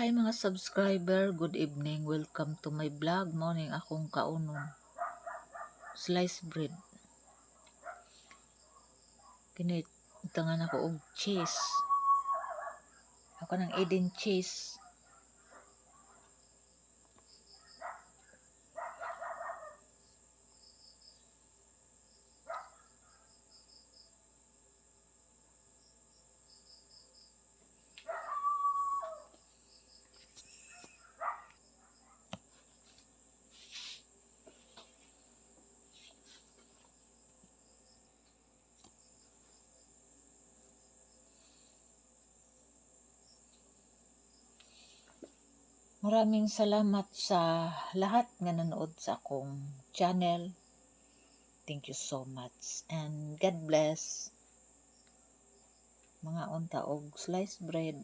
Hi mga subscriber, good evening. Welcome to my vlog. Morning akong kaunon. Sliced bread. Kinit tangan ako og cheese. Ako ng Eden cheese. Maraming salamat sa lahat nga nanood sa akong channel. Thank you so much and God bless. Mga unta og sliced bread.